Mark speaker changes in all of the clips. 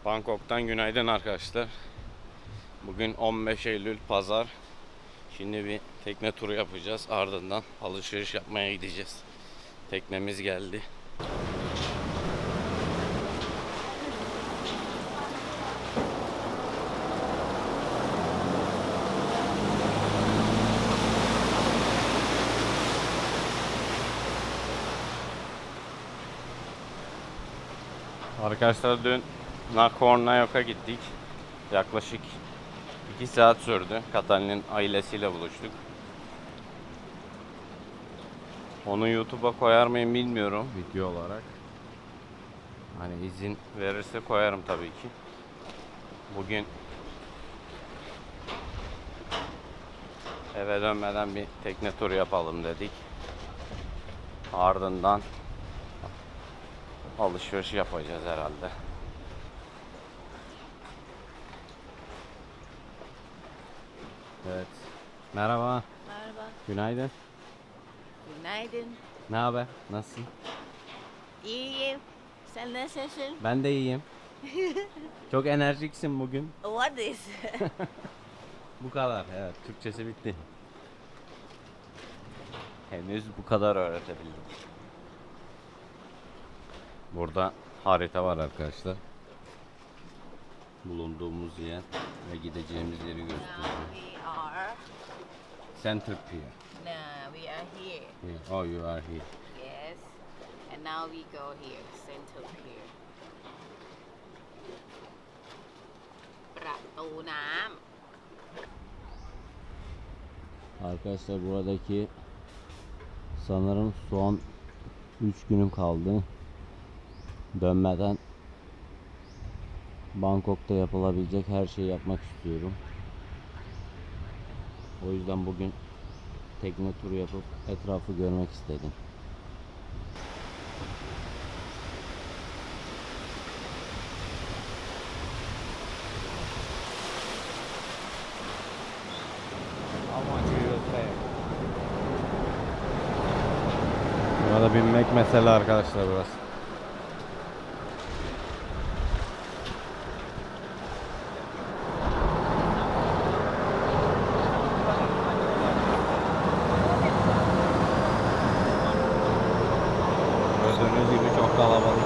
Speaker 1: Bangkok'tan günaydın arkadaşlar. Bugün 15 Eylül Pazar. Şimdi bir tekne turu yapacağız. Ardından alışveriş yapmaya gideceğiz. Teknemiz geldi. Arkadaşlar dün Nakhon-Nayok'a gittik. Yaklaşık 2 saat sürdü. Katali'nin ailesiyle buluştuk. Onu YouTube'a koyar mıyım bilmiyorum video olarak. Hani izin verirse koyarım tabii ki. Bugün eve dönmeden bir tekne turu yapalım dedik. Ardından alışveriş yapacağız herhalde. Evet. Merhaba.
Speaker 2: Merhaba.
Speaker 1: Günaydın.
Speaker 2: Günaydın.
Speaker 1: Ne haber? Nasılsın?
Speaker 2: İyiyim. Sen nasılsın?
Speaker 1: Ben de iyiyim. Çok enerjiksin bugün.
Speaker 2: What is?
Speaker 1: Bu kadar. Evet. Türkçesi bitti. Henüz bu kadar öğretebildim. Burada harita var arkadaşlar. Bulunduğumuz yer ve gideceğimiz yeri
Speaker 2: Now
Speaker 1: gösteriyor.
Speaker 2: we are.
Speaker 1: Center Pier.
Speaker 2: Now we are here.
Speaker 1: Yeah. Oh, you are here.
Speaker 2: Yes. And now we go here. Center Pier. ประตูน้
Speaker 1: Arkadaşlar buradaki sanırım son 3 günüm kaldı. Dönmeden Bangkok'ta yapılabilecek her şeyi yapmak istiyorum. O yüzden bugün tekne turu yapıp etrafı görmek istedim. Burada binmek mesele arkadaşlar burası. Gördüğünüz gibi çok kalabalık.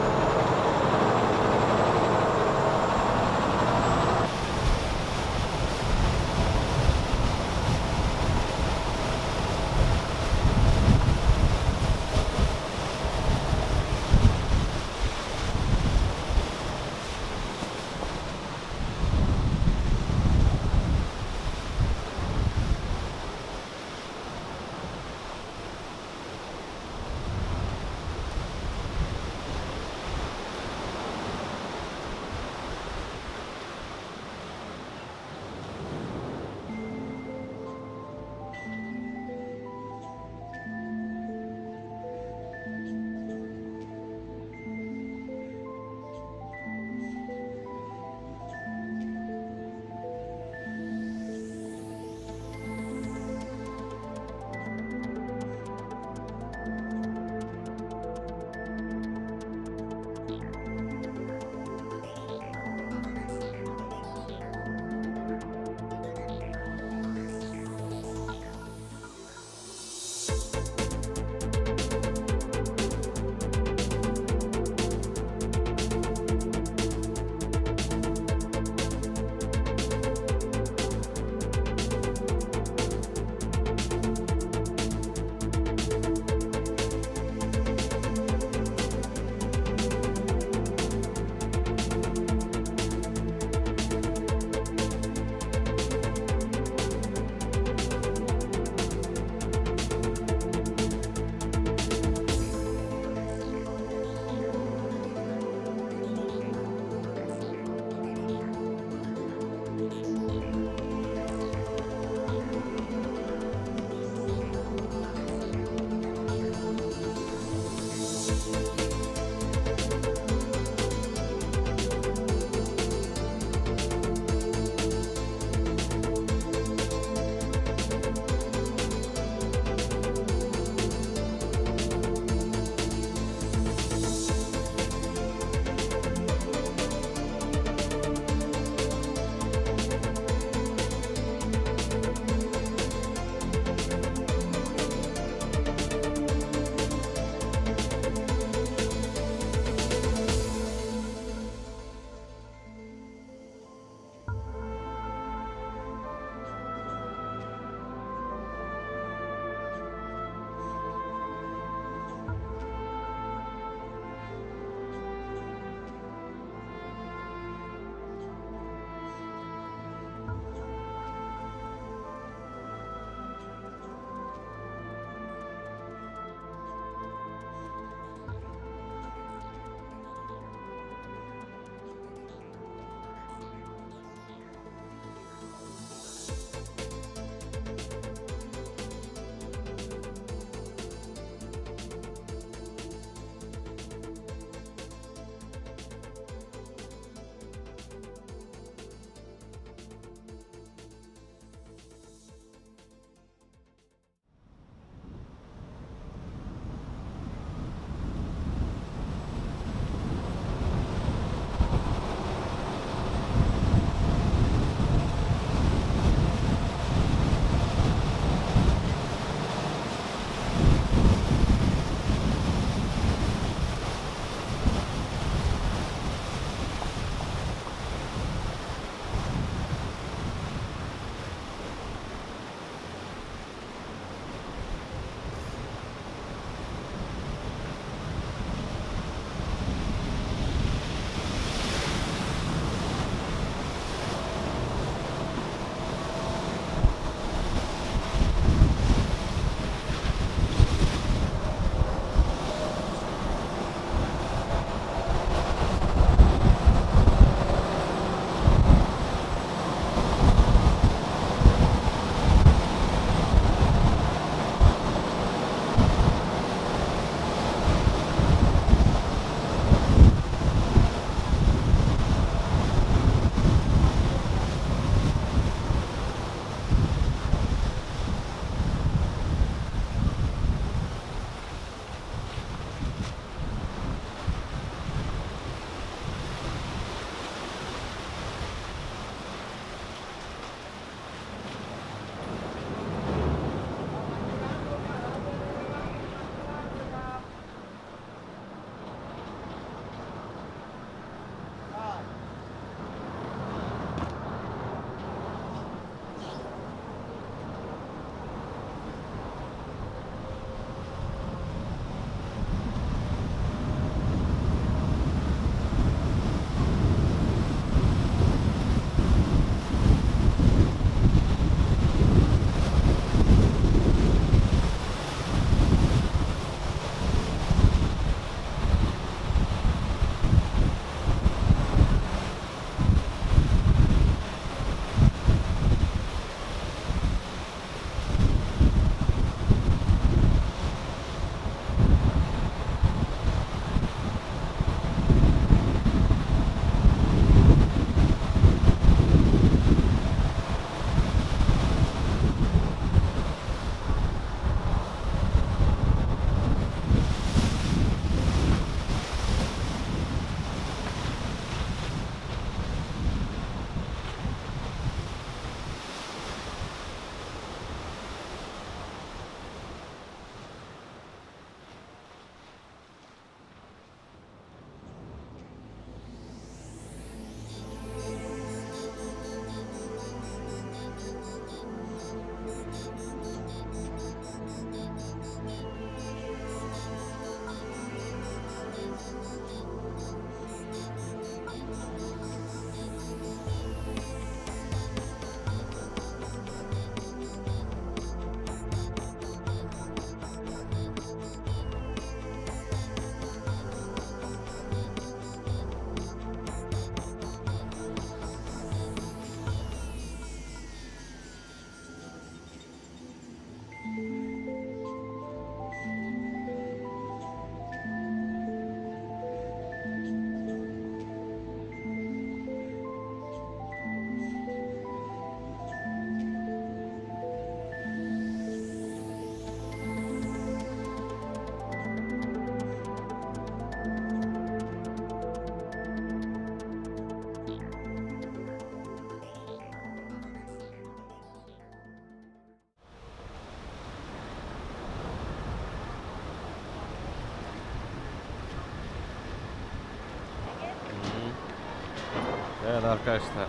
Speaker 1: Evet arkadaşlar.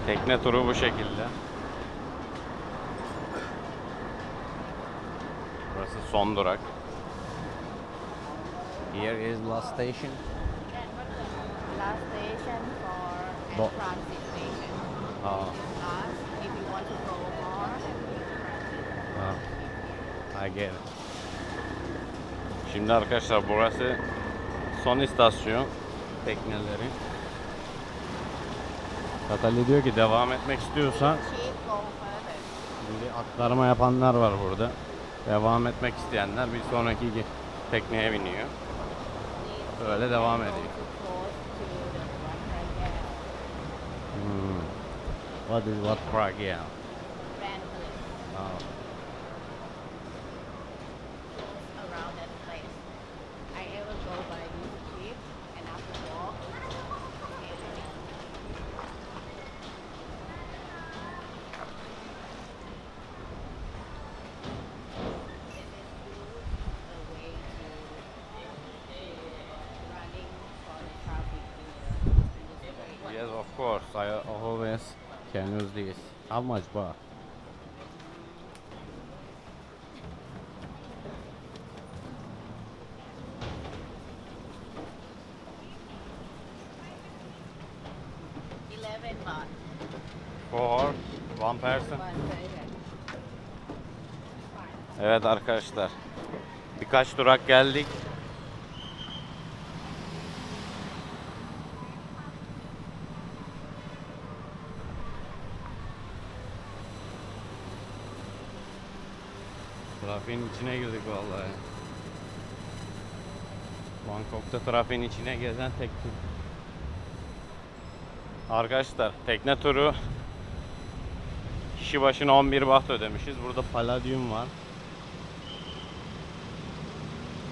Speaker 1: Tekne turu bu şekilde. Burası son durak. Here is last station.
Speaker 2: Last station for
Speaker 1: Bo-
Speaker 2: transit station.
Speaker 1: Aa,
Speaker 2: Last, if you want to go more, transit.
Speaker 1: I get it. Şimdi arkadaşlar burası son istasyon tekneleri. Katali diyor ki devam etmek istiyorsan
Speaker 2: Cheap, go further.
Speaker 1: şimdi aktarma yapanlar var burada. Devam etmek isteyenler bir sonraki tekneye biniyor. Böyle devam ediyor. What is what Prague? Yeah. Oh.
Speaker 2: Around that place. I ever go by this trip and after walk.
Speaker 1: Yes, of course. I always can use this. How much baht?
Speaker 2: Baht.
Speaker 1: For one person. Evet arkadaşlar. Birkaç durak geldik. Trafiğin içine girdik vallahi. Bangkok'ta trafiğin içine gezen tek tur. Arkadaşlar tekne turu kişi başına 11 baht ödemişiz. Burada Palladium var.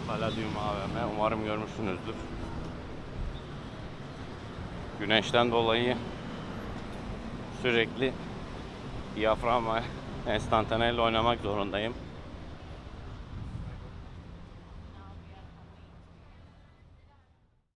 Speaker 1: Palladium AVM. Umarım görmüşsünüzdür. Güneşten dolayı sürekli diyaframla enstantaneyle oynamak zorundayım.